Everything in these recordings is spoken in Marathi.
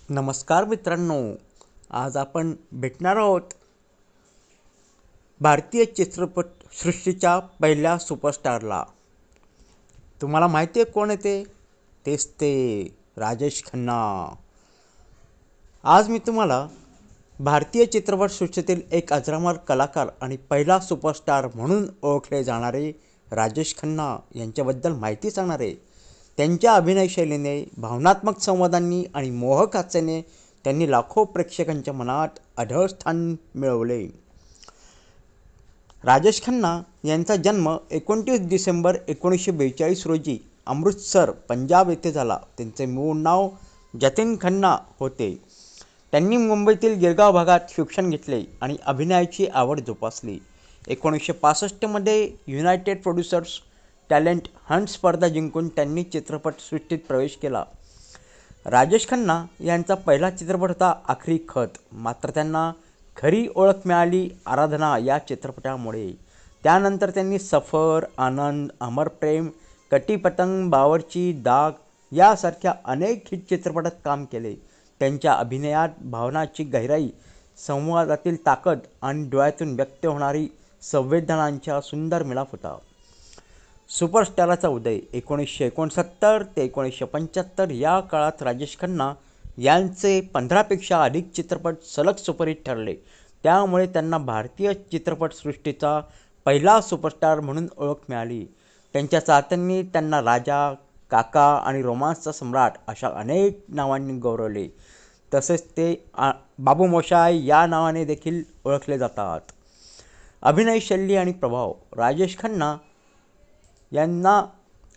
नमस्कार मित्रांनो, आज आपण भेटणार आहोत भारतीय चित्रपट सृष्टीच्या पहिल्या सुपरस्टारला. तुम्हाला माहिती आहे कोण आहे ते? तेच ते राजेश खन्ना. आज मी तुम्हाला भारतीय चित्रपट सृष्टीतील एक अजरामर कलाकार आणि पहिला सुपरस्टार म्हणून ओळखले जाणारे राजेश खन्ना यांच्याबद्दल माहिती सांगणार आहे. त्यांच्या अभिनय शैलीने, भावनात्मक संवादांनी आणि मोहक हास्याने त्यांनी लाखो प्रेक्षकांच्या मनात अढळ स्थान मिळवले. राजेश खन्ना यांचा जन्म 29 डिसेंबर 1942 रोजी अमृतसर, पंजाब येथे झाला. त्यांचे मूळ नाव जतीन खन्ना होते. त्यांनी मुंबईतील गिरगाव भागात शिक्षण घेतले आणि अभिनयाची आवड जोपासली. 1965 मध्ये युनायटेड प्रोड्युसर्स टॅलेंट हंट स्पर्धा जिंकून त्यांनी चित्रपटसृष्टीत प्रवेश केला. राजेश खन्ना यांचा पहिला चित्रपट होता आखरी खत. मात्र त्यांना खरी ओळख मिळाली आराधना या चित्रपटामुळे. त्यानंतर त्यांनी सफर, आनंद, अमर प्रेम, कटी पतंग, बावर्ची, दाग यासारख्या अनेक हिट चित्रपटात काम केले. त्यांच्या अभिनयात भावनाची गहिराई, संवादातील ताकद आणि डोळ्यातून व्यक्त होणारी संवेदनांचा सुंदर मिलाफ होता. सुपरस्टारचा उदय 1969 ते 1975 या काळात राजेश खन्ना यांचे 15पेक्षा अधिक चित्रपट सलग सुपरहिट ठरले. त्यामुळे त्यांना भारतीय चित्रपटसृष्टीचा पहिला सुपरस्टार म्हणून ओळख मिळाली. त्यांच्या चाहत्यांनी त्यांना राजा, काका आणि रोमांसचा सम्राट अशा अनेक नावांनी गौरवले. तसेच ते बाबू मोशाय या नावाने देखील ओळखले जातात. अभिनय शैली आणि प्रभाव. राजेश खन्ना यांना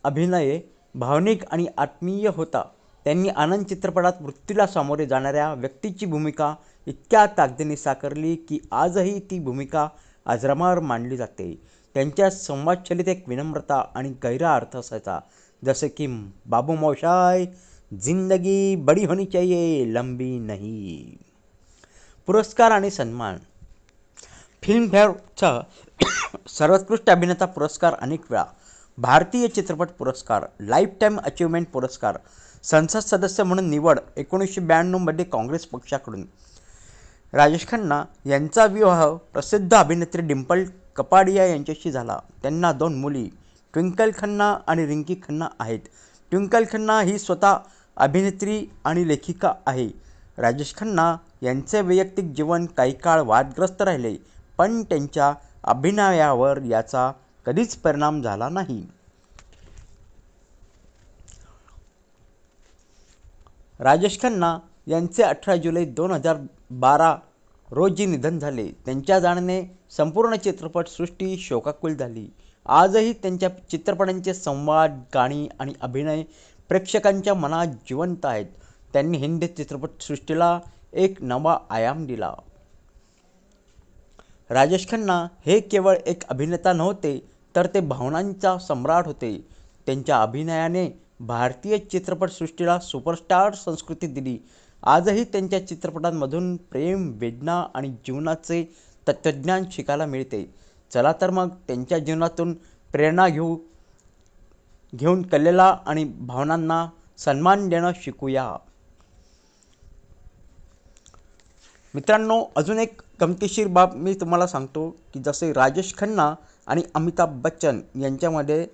अभिनय भावनिक आणि आत्मीय होता. त्यांनी आनंद चित्रपटात मृत्यूला सामोरे जाणाऱ्या व्यक्तीची भूमिका इतक्या ताकदीने साकारली की आजही ती भूमिका अजरामर मानली जाते. त्यांच्या संवादशैलीत एक विनम्रता आणि गहिरा अर्थ असायचा, जसे की बाबू मोशाय, जिंदगी बडी होनी चाहिए, लंबी नहीं. पुरस्कार आणि सन्मान. फिल्मफेअरचा सर्वोत्कृष्ट अभिनेता पुरस्कार अनेक वेळा, भारतीय चित्रपट पुरस्कार, लाईफ टाईम अचीवमेंट पुरस्कार, संसद सदस्य म्हणून निवड 1992 मध्ये काँग्रेस पक्षाकडून. राजेश खन्ना यांचा विवाह प्रसिद्ध अभिनेत्री डिंपल कपाडिया यांच्याशी झाला. त्यांना 2 मुली ट्विंकल खन्ना आणि रिंकी खन्ना आहेत. ट्विंकल खन्ना ही स्वतः अभिनेत्री आणि लेखिका आहे. राजेश खन्ना यांचे वैयक्तिक जीवन काही काळ वादग्रस्त राहिले, पण त्यांच्या अभिनयावर याचा कधीच परिणाम झाला नाही. राजेश खन्ना यांचे 18 जुलै 2012 रोजी निधन झाले. त्यांच्या जाण्याने संपूर्ण चित्रपटसृष्टी शोकाकुल झाली. आजही त्यांच्या चित्रपटांचे संवाद, गाणी आणि अभिनय प्रेक्षकांच्या मनात जिवंत आहेत. त्यांनी हिंदी चित्रपटसृष्टीला एक नवा आयाम दिला. राजेश खन्ना हे केवळ एक अभिनेता नव्हते, तर ते भावनांचा सम्राट होते. त्यांच्या अभिनयाने भारतीय चित्रपटसृष्टीला सुपरस्टार संस्कृती दिली. आजही त्यांच्या चित्रपटांमधून प्रेम, वेदना आणि जीवनाचे तत्त्वज्ञान शिकायला मिळते. चला तर मग त्यांच्या जीवनातून प्रेरणा घेऊन कलेला आणि भावनांना सन्मान देणं शिकूया. मित्रांनो, अजून एक गमतीशीर बाब मी तुम्हाला सांगतो की जसे राजेश खन्ना आणि अमिताभ बच्चन यांच्यामध्ये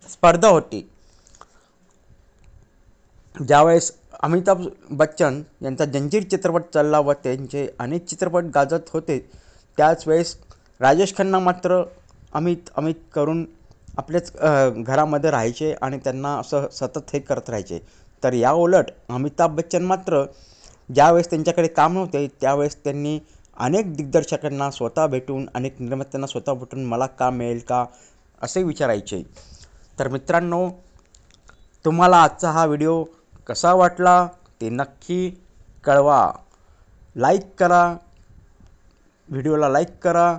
स्पर्धा होती. ज्यावेळेस अमिताभ बच्चन यांचा जंजीर चित्रपट चालला व त्यांचे अनेक चित्रपट गाजत होते, त्याच वेळेस राजेश खन्ना मात्र अमित करून आपल्याच घरामध्ये राहायचे आणि त्यांना असं सतत हे करत राहायचे. तर या उलट अमिताभ बच्चन मात्र ज्यावेळेस त्यांच्याकडे काम नव्हते, त्यावेळेस त्यांनी अनेक दिग्दर्शकांना स्वतः भेटून, अनेक निर्मात्यांना स्वतः भेटून मला काम मिळेल का असे विचारायचे. तर मित्रांनो, तुम्हाला आजचा हा व्हिडिओ कसा वाटला ते नक्की कळवा. लाईक करा, व्हिडिओला लाईक करा,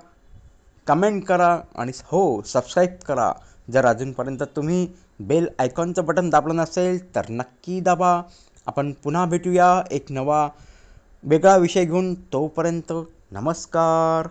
कमेंट करा आणि हो, सबस्क्राईब करा. जर अजूनपर्यंत तुम्ही बेल आयकॉनचं बटन दाबलं नसेल तर नक्की दाबा. आपण पुन्हा भेटूया एक नवा वेगळा विषय घेऊन. तोपर्यंत नमस्कार.